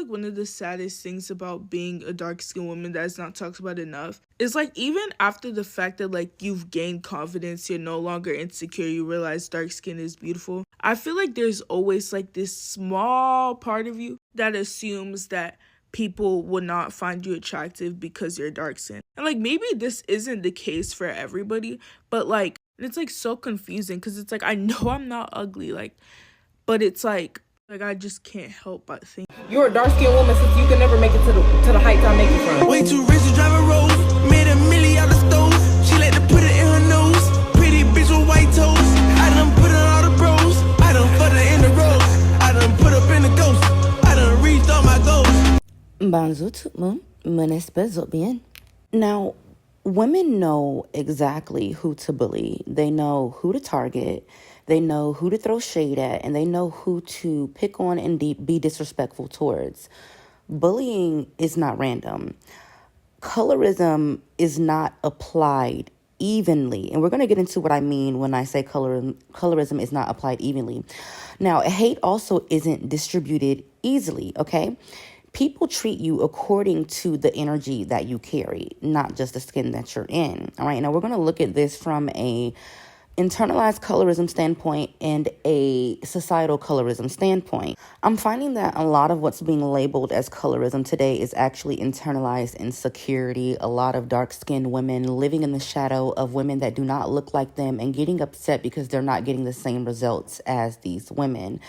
like one of the saddest things about being a dark-skinned woman that is not talked about enough is like even after the fact that like you've gained confidence, you're no longer insecure, you realize dark skin is beautiful. I feel like there's always like this small part of you that assumes that people will not find you attractive because you're dark skinned. And like maybe this isn't the case for everybody, but like it's like so confusing because it's like I know I'm not ugly, like, but it's like I just can't help but think you're a dark-skinned woman since you can never make it to the heights I make it from. Way too rich to drive a Rolls, made $1 million out of stove. She like to put it in her nose. Pretty bitch with white toes. I done put on all the bros. I done put her in the rose. I done put up in the ghost. I done reached all my goals. Bonjour tout le monde, mon espèce bien. Now, women know exactly who to bully. They know who to target. They know who to throw shade at, and they know who to pick on and be disrespectful towards. Bullying is not random. Colorism is not applied evenly. And we're going to get into what I mean when I say colorism is not applied evenly. Now, hate also isn't distributed easily, okay? People treat you according to the energy that you carry, not just the skin that you're in. All right, now we're going to look at this from a internalized colorism standpoint and a societal colorism standpoint. I'm finding that a lot of what's being labeled as colorism today is actually internalized insecurity. A lot of dark-skinned women living in the shadow of women that do not look like them and getting upset because they're not getting the same results as these women.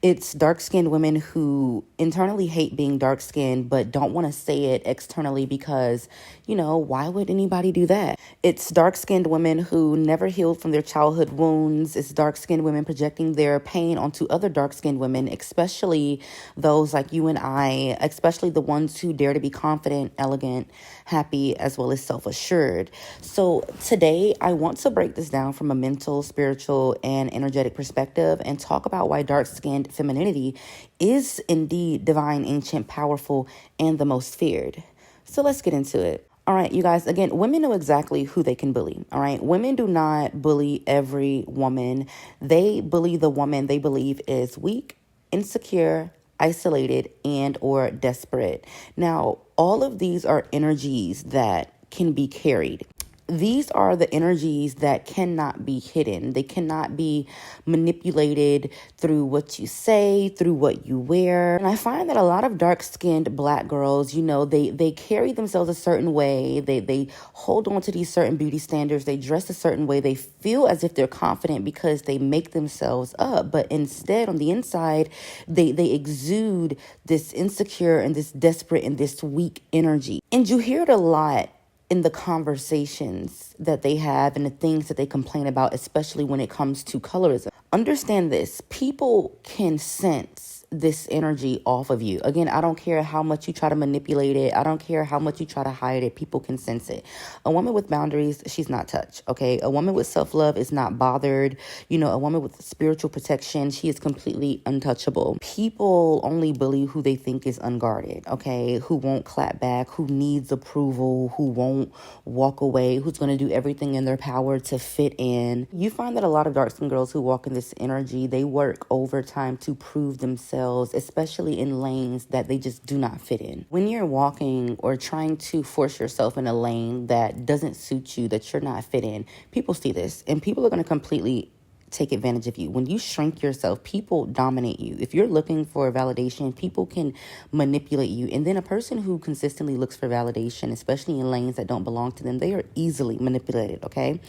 It's dark-skinned women who internally hate being dark-skinned but don't want to say it externally because, you know, why would anybody do that? It's dark-skinned women who never healed from their childhood wounds. It's dark-skinned women projecting their pain onto other dark-skinned women, especially those like you and I, especially the ones who dare to be confident, elegant, happy, as well as self-assured. So today, I want to break this down from a mental, spiritual, and energetic perspective and talk about why dark-skinned femininity is indeed divine, ancient, powerful, and the most feared. So let's get into it. All right, you guys, again, women know exactly who they can bully, all right? Women do not bully every woman. They bully the woman they believe is weak, insecure, isolated, and or desperate. Now, all of these are energies that can be carried. These are the energies that cannot be hidden. They cannot be manipulated through what you say, through what you wear. And I find that a lot of dark-skinned Black girls, you know, they carry themselves a certain way. They hold on to these certain beauty standards. They dress a certain way. They feel as if they're confident because they make themselves up. But instead, on the inside, they exude this insecure and this desperate and this weak energy. And you hear it a lot in the conversations that they have and the things that they complain about, especially when it comes to colorism. Understand this, people can sense this energy off of you. Again, I don't care how much you try to manipulate it. I don't care how much you try to hide it. People can sense it. A woman with boundaries, she's not touched, okay? A woman with self-love is not bothered. You know, a woman with spiritual protection, she is completely untouchable. People only bully who they think is unguarded, okay? Who won't clap back, who needs approval, who won't walk away, who's going to do everything in their power to fit in. You find that a lot of dark-skinned girls who walk in this energy, they work overtime to prove themselves, especially in lanes that they just do not fit in. When you're walking or trying to force yourself in a lane that doesn't suit you, that you're not fit in, people see this and people are going to completely take advantage of you. When you shrink yourself, people dominate you. If you're looking for validation, people can manipulate you. And then a person who consistently looks for validation, especially in lanes that don't belong to them, they are easily manipulated, okay?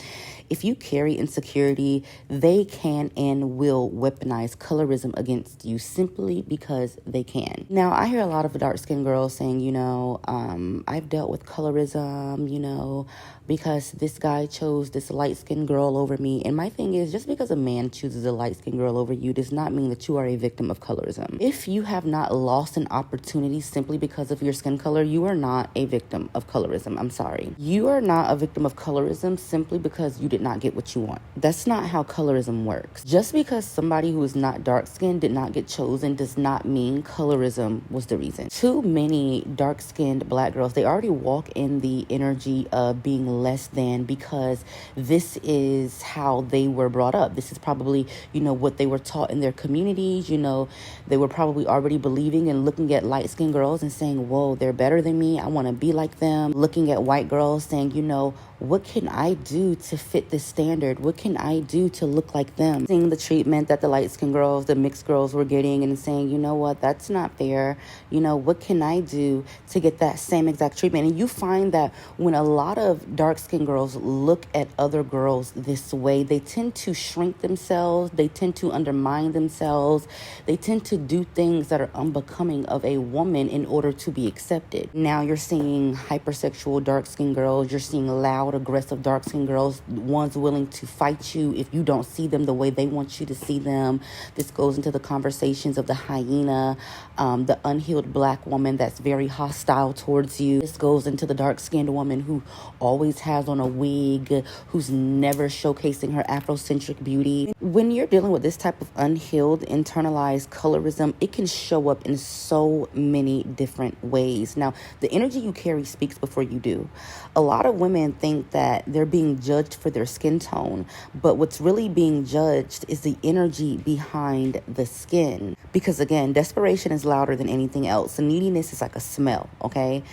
If you carry insecurity, they can and will weaponize colorism against you simply because they can. Now, I hear a lot of dark-skinned girls saying, you know, I've dealt with colorism, you know, because this guy chose this light-skinned girl over me. And my thing is, just because a man chooses a light-skinned girl over you does not mean that you are a victim of colorism. If you have not lost an opportunity simply because of your skin color, you are not a victim of colorism. I'm sorry. You are not a victim of colorism simply because you did not get what you want. That's not how colorism works. Just because somebody who is not dark-skinned did not get chosen does not mean colorism was the reason. Too many dark-skinned Black girls, they already walk in the energy of being less than because this is how they were brought up. This is probably, what they were taught in their communities. They were probably already believing and looking at light-skinned girls and saying, whoa, they're better than me. I want to be like them. Looking at white girls saying, what can I do to fit this standard? What can I do to look like them? Seeing the treatment that the light-skinned girls, the mixed girls were getting and saying, you know what, that's not fair. What can I do to get that same exact treatment? And you find that when a lot of dark-skinned girls look at other girls this way, they tend to shrink themselves. They tend to undermine themselves. They tend to do things that are unbecoming of a woman in order to be accepted. Now you're seeing hypersexual dark-skinned girls. You're seeing loud, aggressive dark-skinned girls, ones willing to fight you if you don't see them the way they want you to see them. This goes into the conversations of the hyena, the unhealed black woman that's very hostile towards you. This goes into the dark-skinned woman who always has on a wig, who's never showcasing her Afrocentric beauty. When you're dealing with this type of unhealed, internalized colorism, it can show up in so many different ways. Now, the energy you carry speaks before you do. A lot of women think that they're being judged for their skin tone, but what's really being judged is the energy behind the skin. Because again, desperation is louder than anything else. The neediness is like a smell, okay?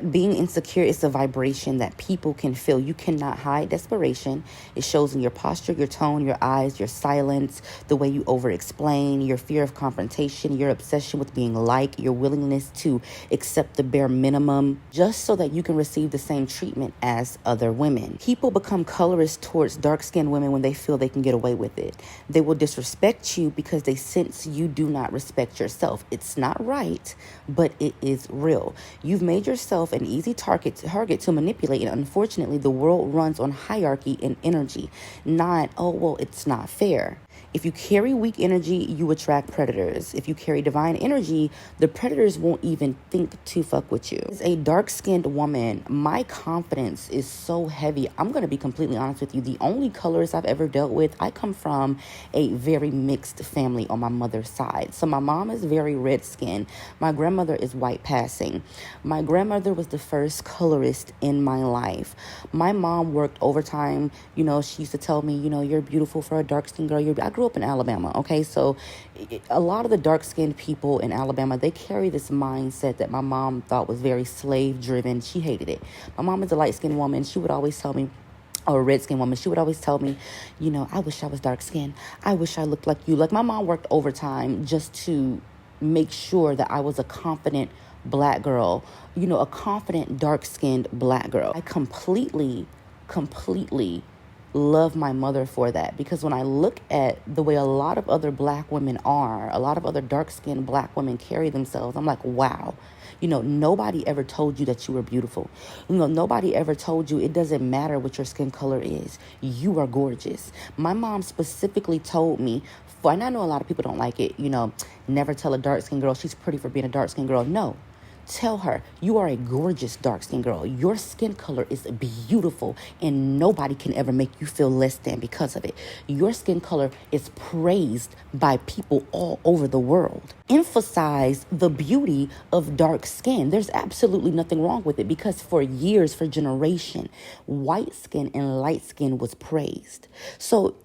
Being insecure is a vibration that people can feel. You cannot hide desperation. It shows in your posture, your tone, your eyes, your silence, the way you over-explain, your fear of confrontation, your obsession with being liked, your willingness to accept the bare minimum, just so that you can receive the same treatment as other women. People become colorist towards dark-skinned women when they feel they can get away with it. They will disrespect you because they sense you do not respect yourself. It's not right, but it is real. You've made yourself an easy target to manipulate, and unfortunately, the world runs on hierarchy and energy, not, oh, well, it's not fair. If you carry weak energy, you attract predators. If you carry divine energy, the predators won't even think to fuck with you. As a dark-skinned woman, my confidence is so heavy. I'm going to be completely honest with you. The only colors I've ever dealt with, I come from a very mixed family on my mother's side. So my mom is very red-skinned. My grandmother is white passing. My grandmother was the first colorist in my life. My mom worked overtime. She used to tell me, you're beautiful for a dark-skinned girl. I grew up in Alabama, okay? So a lot of the dark-skinned people in Alabama, they carry this mindset that my mom thought was very slave-driven. She hated it. My mom is a light-skinned woman. She would always tell me, or a red-skinned woman, she would always tell me, I wish I was dark-skinned. I wish I looked like you. Like, my mom worked overtime just to make sure that I was a confident black girl, a confident dark-skinned black girl. I completely love my mother for that, because when I look at the way a lot of other black women are, a lot of other dark-skinned black women carry themselves, I'm like, wow. Nobody ever told you that you were beautiful. Nobody ever told you it doesn't matter what your skin color is. You are gorgeous. My mom specifically told me, and I know a lot of people don't like it, never tell a dark-skinned girl she's pretty for being a dark-skinned girl. No. Tell her, you are a gorgeous dark-skinned girl. Your skin color is beautiful, and nobody can ever make you feel less than because of it. Your skin color is praised by people all over the world. Emphasize the beauty of dark skin. There's absolutely nothing wrong with it, because for years, for generation, white skin and light skin was praised. So,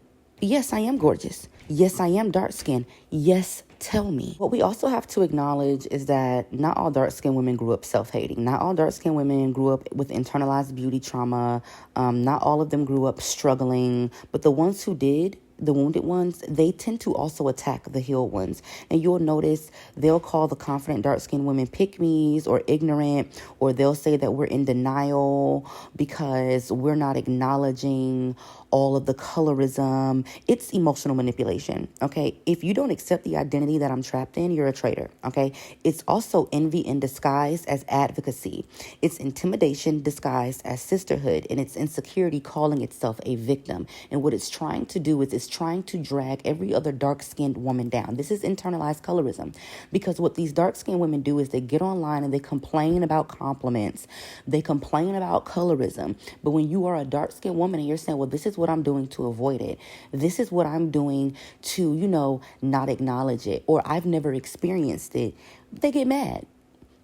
yes, I am gorgeous. Yes, I am dark-skinned. Yes, tell me. What we also have to acknowledge is that not all dark-skinned women grew up self-hating. Not all dark-skinned women grew up with internalized beauty trauma. Not all of them grew up struggling. But the ones who did, the wounded ones, they tend to also attack the healed ones. And you'll notice they'll call the confident dark-skinned women pick-me's or ignorant, or they'll say that we're in denial because we're not acknowledging all of the colorism. It's emotional manipulation, okay? If you don't accept the identity that I'm trapped in, you're a traitor, okay? It's also envy in disguise as advocacy. It's intimidation disguised as sisterhood, and it's insecurity calling itself a victim. And what it's trying to do is it's trying to drag every other dark-skinned woman down. This is internalized colorism, because what these dark-skinned women do is they get online and they complain about compliments. They complain about colorism. But when you are a dark-skinned woman and you're saying, well, this is what I'm doing to avoid it. This is what I'm doing to, not acknowledge it, or I've never experienced it. They get mad.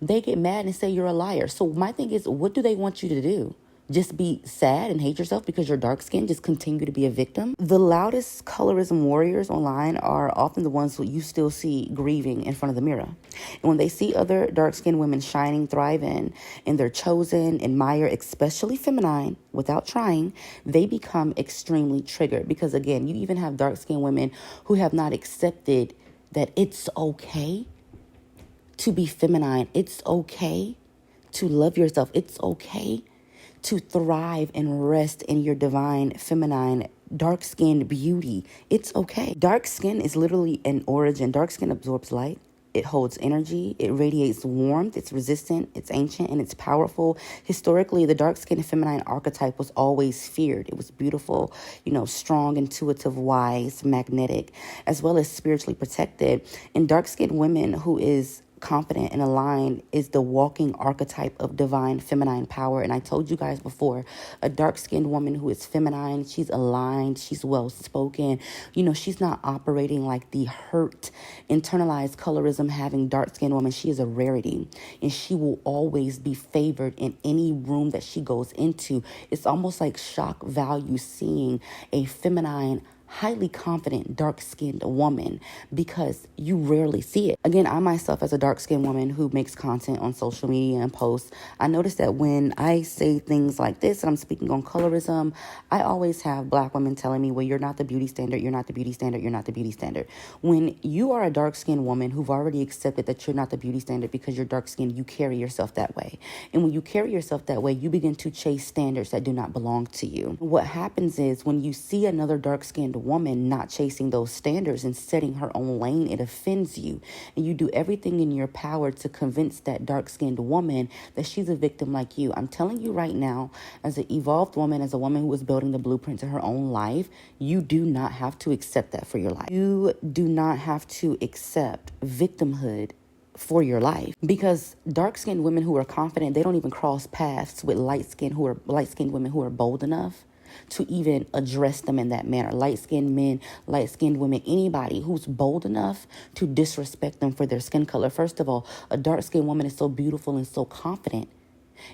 They get mad and say you're a liar. So my thing is, what do they want you to do? just be sad and hate yourself because you're dark skinned, just continue to be a victim. The loudest colorism warriors online are often the ones who you still see grieving in front of the mirror. And when they see other dark skinned women shining, thriving, and they're chosen, admired, especially feminine, without trying, they become extremely triggered. Because again, you even have dark skinned women who have not accepted that it's okay to be feminine. It's okay to love yourself. It's okay to thrive and rest in your divine, feminine, dark-skinned beauty. It's okay. Dark skin is literally an origin. Dark skin absorbs light. It holds energy. It radiates warmth. It's resistant. It's ancient, and it's powerful. Historically, the dark-skinned feminine archetype was always feared. It was beautiful, strong, intuitive, wise, magnetic, as well as spiritually protected. And dark-skinned women who is confident and aligned is the walking archetype of divine feminine power. And I told you guys before, a dark-skinned woman who is feminine, she's aligned, she's well-spoken, she's not operating like the hurt, internalized colorism having dark-skinned woman. She is a rarity, and she will always be favored in any room that she goes into. It's almost like shock value seeing a feminine, highly confident, dark-skinned woman, because you rarely see it. Again, I myself, as a dark-skinned woman who makes content on social media and posts, I notice that when I say things like this, and I'm speaking on colorism, I always have Black women telling me, well, you're not the beauty standard, you're not the beauty standard, you're not the beauty standard. When you are a dark-skinned woman who've already accepted that you're not the beauty standard because you're dark-skinned, you carry yourself that way. And when you carry yourself that way, you begin to chase standards that do not belong to you. What happens is when you see another dark-skinned woman not chasing those standards and setting her own lane, it offends you. And you do everything in your power to convince that dark-skinned woman that she's a victim like you. I'm telling you right now, as an evolved woman, as a woman who is building the blueprint to her own life, you do not have to accept that for your life. You do not have to accept victimhood for your life, because dark-skinned women who are confident, they don't even cross paths with light-skinned women who are bold enough to even address them in that manner. Light-skinned men, light-skinned women, anybody who's bold enough to disrespect them for their skin color. First of all, a dark-skinned woman is so beautiful and so confident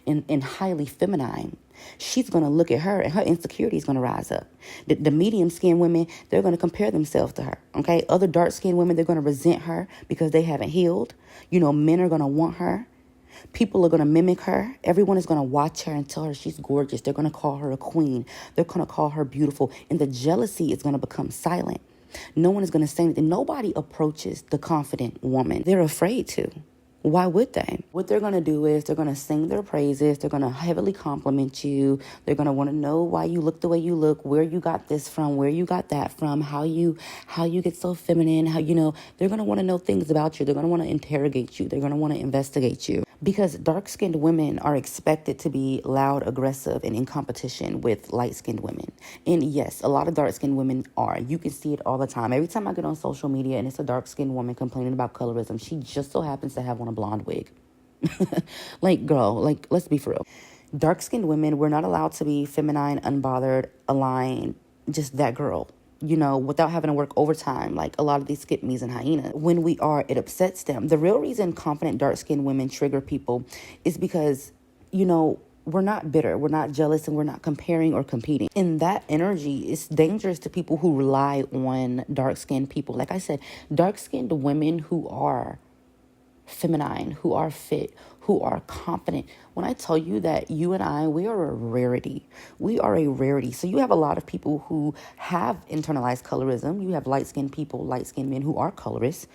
and highly feminine. She's going to look at her and her insecurity is going to rise up. The medium-skinned women, they're going to compare themselves to her, okay? Other dark-skinned women, they're going to resent her because they haven't healed. Men are going to want her. People are going to mimic her. Everyone is going to watch her and tell her she's gorgeous. They're going to call her a queen. They're going to call her beautiful. And the jealousy is going to become silent. No one is going to say anything. Nobody approaches the confident woman. They're afraid to. Why would they? What they're going to do is they're going to sing their praises. They're going to heavily compliment you. They're going to want to know why you look the way you look, where you got this from, where you got that from, how you get so feminine, they're going to want to know things about you. They're going to want to interrogate you. They're going to want to investigate you. Because dark-skinned women are expected to be loud, aggressive, and in competition with light-skinned women. And yes, a lot of dark-skinned women are. You can see it all the time. Every time I get on social media and it's a dark-skinned woman complaining about colorism, she just so happens to have on a blonde wig. Girl, let's be for real. Dark-skinned women, we're not allowed to be feminine, unbothered, aligned, just that girl. Without having to work overtime, like a lot of these skip me's and hyenas. When we are, it upsets them. The real reason confident dark-skinned women trigger people is because, we're not bitter, we're not jealous, and we're not comparing or competing. And that energy is dangerous to people who rely on dark-skinned people. Like I said, dark-skinned women who are feminine, who are fit, who are confident. When I tell you that you and I, we are a rarity. We are a rarity. So you have a lot of people who have internalized colorism. You have light-skinned people, light-skinned men who are colorists.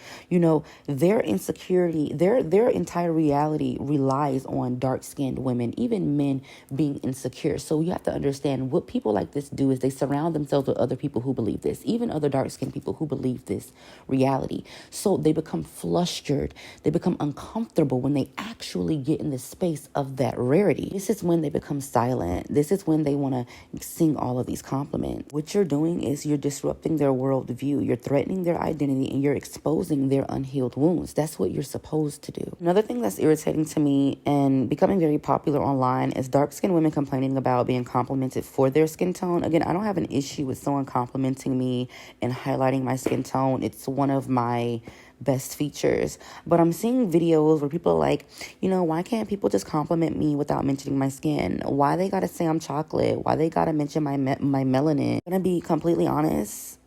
Their insecurity, their entire reality relies on dark-skinned women, even men being insecure. So you have to understand what people like this do is they surround themselves with other people who believe this, even other dark-skinned people who believe this reality. So they become flustered. They become uncomfortable when they actually get in the space of that rarity. This is when they become silent. This is when they want to sing all of these compliments. What you're doing is you're disrupting their worldview. You're threatening their identity and you're exposing their unhealed wounds. That's what you're supposed to do. Another thing that's irritating to me and becoming very popular online is dark-skinned women complaining about being complimented for their skin tone. Again, I don't have an issue with someone complimenting me and highlighting my skin tone. It's one of my best features. But I'm seeing videos where people are like, why can't people just compliment me without mentioning my skin? Why they gotta say I'm chocolate? Why they gotta mention my melanin? I'm gonna be completely honest.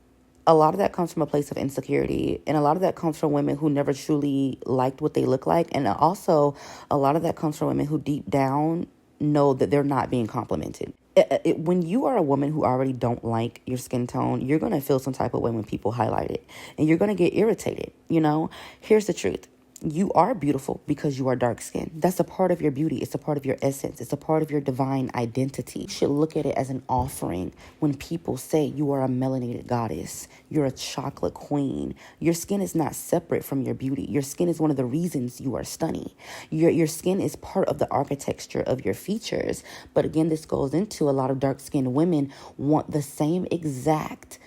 A lot of that comes from a place of insecurity, and a lot of that comes from women who never truly liked what they look like, and also a lot of that comes from women who deep down know that they're not being complimented. When you are a woman who already don't like your skin tone, you're going to feel some type of way when people highlight it, and you're going to get irritated. Here's the truth. You are beautiful because you are dark skinned. That's a part of your beauty. It's a part of your essence. It's a part of your divine identity. You should look at it as an offering when people say you are a melanated goddess. You're a chocolate queen. Your skin is not separate from your beauty. Your skin is one of the reasons you are stunning. Your skin is part of the architecture of your features. But again, this goes into a lot of dark skinned women want the same exact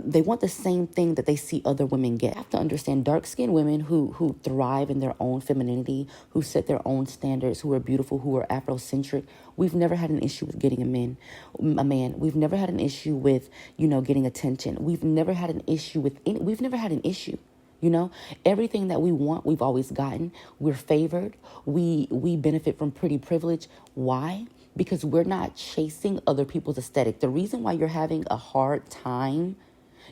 they want the same thing that they see other women get. You have to understand, dark-skinned women who thrive in their own femininity, who set their own standards, who are beautiful, who are Afrocentric. We've never had an issue with getting a man. We've never had an issue with, getting attention. We've never had an issue with we've never had an issue. Everything that we want, we've always gotten. We're favored. We benefit from pretty privilege. Why? Because we're not chasing other people's aesthetic. The reason why you're having a hard time,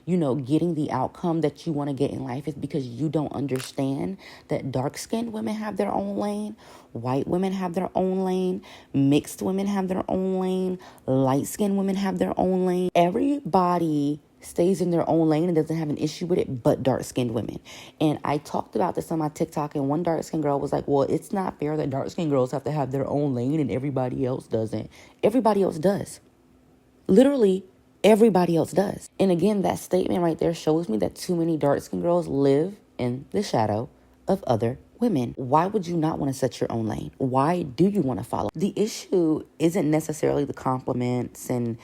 getting the outcome that you want to get in life is because you don't understand that dark-skinned women have their own lane, white women have their own lane, mixed women have their own lane, light-skinned women have their own lane. Everybody stays in their own lane and doesn't have an issue with it, but dark-skinned women. And I talked about this on my TikTok, and one dark-skinned girl was like, well, it's not fair that dark-skinned girls have to have their own lane and everybody else doesn't. Everybody else does. Literally, everybody else does. And again, that statement right there shows me that too many dark-skinned girls live in the shadow of other women. Why would you not want to set your own lane? Why do you want to follow? The issue isn't necessarily the compliments and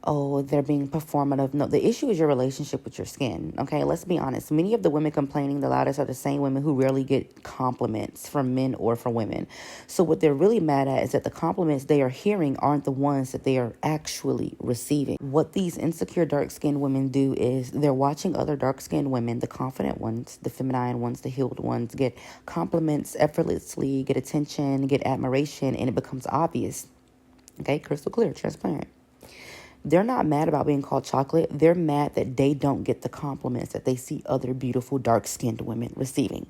oh, they're being performative. No, the issue is your relationship with your skin. Okay, let's be honest. Many of the women complaining the loudest are the same women who rarely get compliments from men or from women. So what they're really mad at is that the compliments they are hearing aren't the ones that they are actually receiving. What these insecure dark-skinned women do is they're watching other dark-skinned women, the confident ones, the feminine ones, the healed ones, get compliments effortlessly, get attention, get admiration, and it becomes obvious. Okay, crystal clear, transparent. They're not mad about being called chocolate. They're mad that they don't get the compliments that they see other beautiful dark-skinned women receiving.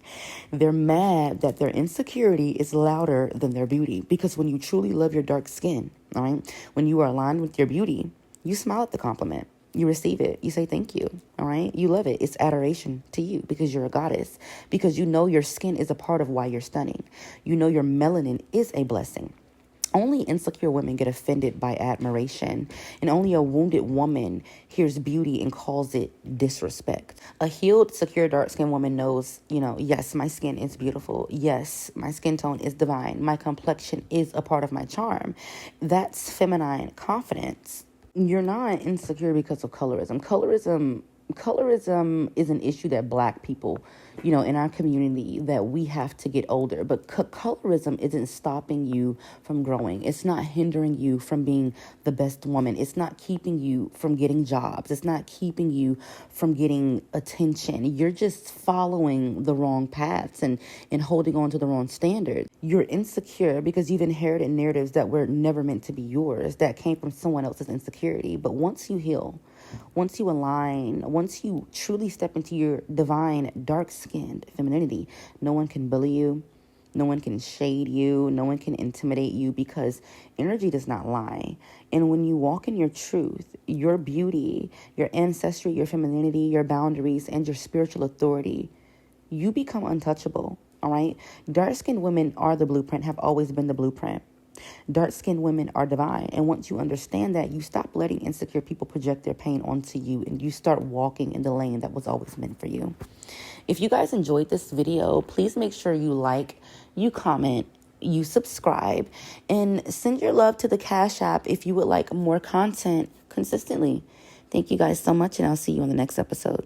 They're mad that their insecurity is louder than their beauty. Because when you truly love your dark skin, all right, when you are aligned with your beauty, you smile at the compliment. You receive it. You say thank you. All right. You love it. It's adoration to you because you're a goddess, because you know your skin is a part of why you're stunning. You know your melanin is a blessing. Only insecure women get offended by admiration, and only a wounded woman hears beauty and calls it disrespect. A healed, secure, dark-skinned woman knows, yes, my skin is beautiful. Yes, my skin tone is divine. My complexion is a part of my charm. That's feminine confidence. You're not insecure because of colorism. Colorism is an issue that Black people, in our community, that we have to get older. But colorism isn't stopping you from growing. It's not hindering you from being the best woman. It's not keeping you from getting jobs. It's not keeping you from getting attention. You're just following the wrong paths and holding on to the wrong standards. You're insecure because you've inherited narratives that were never meant to be yours, that came from someone else's insecurity. But once you heal, once you align, once you truly step into your divine, dark-skinned femininity, no one can bully you, no one can shade you, no one can intimidate you, because energy does not lie. And when you walk in your truth, your beauty, your ancestry, your femininity, your boundaries, and your spiritual authority, you become untouchable, all right? Dark-skinned women are the blueprint, have always been the blueprint. Dark-skinned women are divine. And once you understand that, you stop letting insecure people project their pain onto you, and you start walking in the lane that was always meant for you. If you guys enjoyed this video, please make sure you like, you comment, you subscribe, and send your love to the Cash App if you would like more content consistently. Thank you guys so much, and I'll see you on the next episode.